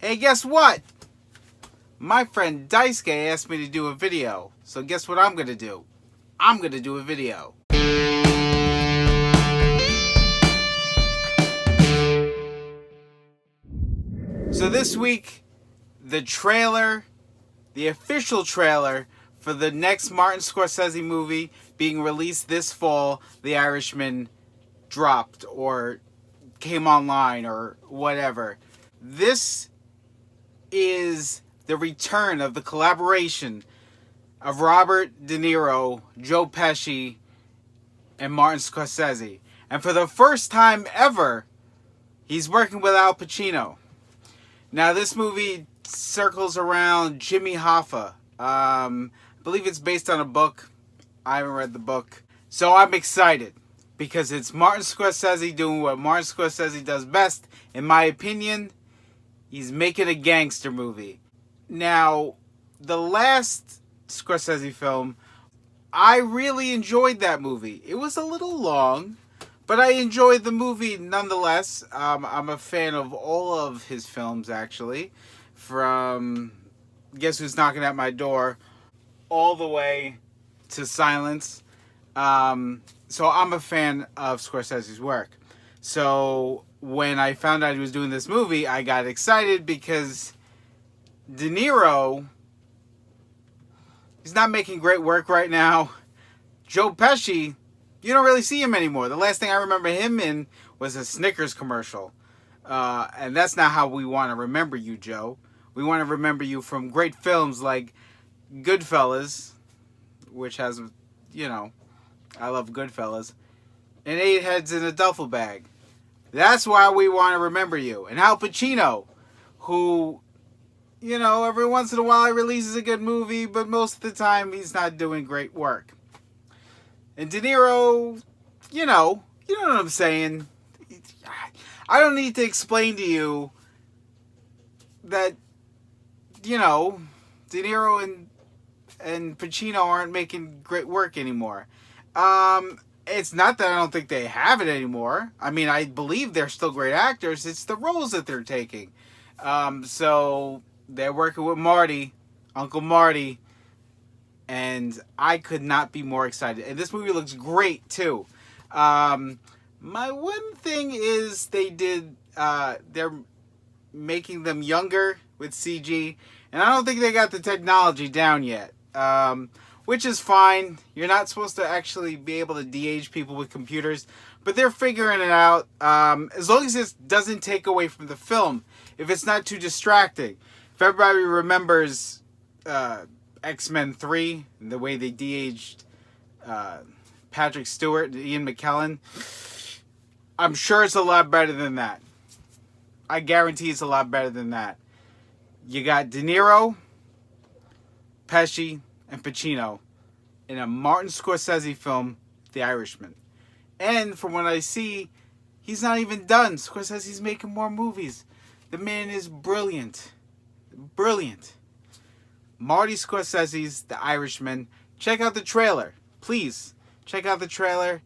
Hey, guess what? My friend Daisuke asked me to do a video. So guess what I'm going to do? I'm going to do a video. So this week, the official trailer for the next Martin Scorsese movie being released this fall, The Irishman, dropped or came online or whatever. This is the return of the collaboration of Robert De Niro, Joe Pesci, and Martin Scorsese. And for the first time ever, he's working with Al Pacino. Now, this movie circles around Jimmy Hoffa. I believe it's based on a book. I haven't read the book. So I'm excited because it's Martin Scorsese doing what Martin Scorsese does best. In my opinion, he's making a gangster movie. Now, the last Scorsese film, I really enjoyed that movie. It was a little long, but I enjoyed the movie nonetheless. I'm a fan of all of his films, actually. From Guess Who's Knocking at My Door all the way to Silence. So I'm a fan of Scorsese's work. So when I found out he was doing this movie, I got excited because De Niro, he's not making great work right now. Joe Pesci, you don't really see him anymore. The last thing I remember him in was a Snickers commercial. And that's not how we want to remember you, Joe. We want to remember you from great films like Goodfellas, which has, I love Goodfellas, and Eight Heads in a Duffel Bag. That's why we want to remember you. And Al Pacino, who, every once in a while he releases a good movie, but most of the time he's not doing great work. And De Niro, you know what I'm saying. I don't need to explain to you that, De Niro and Pacino aren't making great work anymore. It's not that I don't think they have it anymore. I mean, I believe they're still great actors. It's the roles that they're taking. So they're working with Uncle Marty, and I could not be more excited. And this movie looks great too. My one thing is they're making them younger with CG, and I don't think they got the technology down yet. Which is fine. You're not supposed to actually be able to de-age people with computers, but they're figuring it out. As long as it doesn't take away from the film, if it's not too distracting. If everybody remembers X-Men 3, the way they de-aged Patrick Stewart and Ian McKellen, I'm sure it's a lot better than that. I guarantee it's a lot better than that. You got De Niro, Pesci, and Pacino in a Martin Scorsese film, The Irishman. And from what I see, he's not even done. Scorsese's making more movies. The man is brilliant. Brilliant. Marty Scorsese's The Irishman. Check out the trailer. Please, check out the trailer.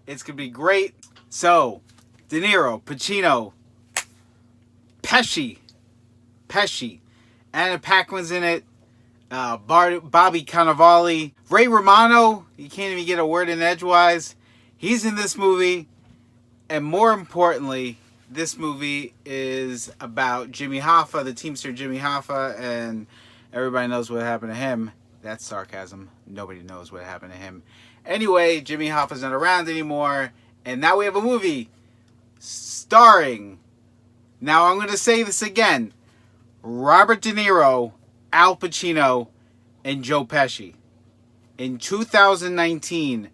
It's going to be great. So, De Niro, Pacino, Pesci. Anna Paquin's in it. Bobby Cannavale, Ray Romano, you can't even get a word in edgewise. He's in this movie, and more importantly, this movie is about Jimmy Hoffa, the Teamster Jimmy Hoffa, and everybody knows what happened to him. That's sarcasm. Nobody knows what happened to him. Anyway, Jimmy Hoffa's not around anymore, and now we have a movie starring, now I'm going to say this again, Robert De Niro, Al Pacino, and Joe Pesci in 2019.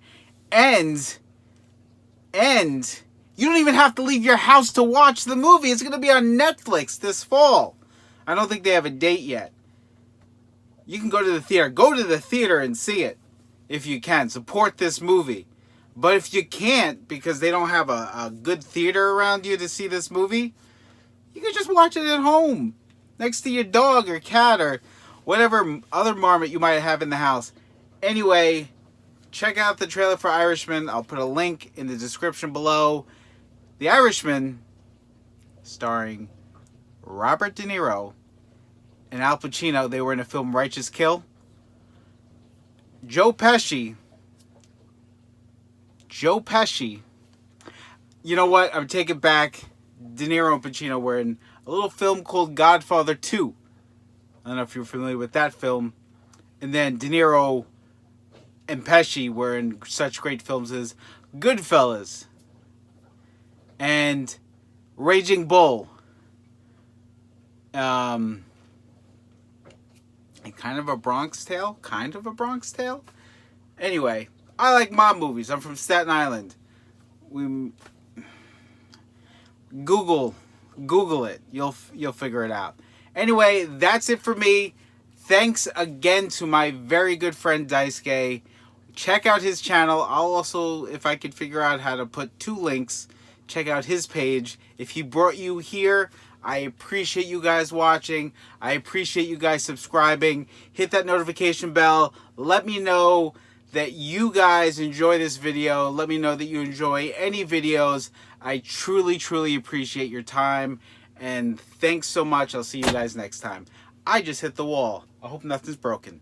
And you don't even have to leave your house to watch the movie. It's going to be on Netflix this fall. I don't think they have a date yet. You can go to the theater. Go to the theater and see it if you can. Support this movie. But if you can't, because they don't have a good theater around you to see this movie, you can just watch it at home, next to your dog or cat or whatever other marmot you might have in the house. Anyway, check out the trailer for Irishman. I'll put a link in the description below. The Irishman, starring Robert De Niro and Al Pacino. They were in the film Righteous Kill. Joe Pesci. You know what? I'm taking it back. De Niro and Pacino were in a little film called Godfather 2. I don't know if you're familiar with that film. And then De Niro and Pesci were in such great films as Goodfellas and Raging Bull. And kind of a Bronx Tale. Anyway, I like mob movies. I'm from Staten Island. Google it. You'll figure it out. Anyway, that's it for me. Thanks again to my very good friend Daisuke. Check out his channel. I'll also, if I could figure out how to put 2 links, check out his page. If he brought you here, I appreciate you guys watching. I appreciate you guys subscribing. Hit that notification bell. Let me know that you guys enjoy this video. Let me know that you enjoy any videos. I truly, truly appreciate your time. And thanks so much. I'll see you guys next time. I just hit the wall. I hope nothing's broken.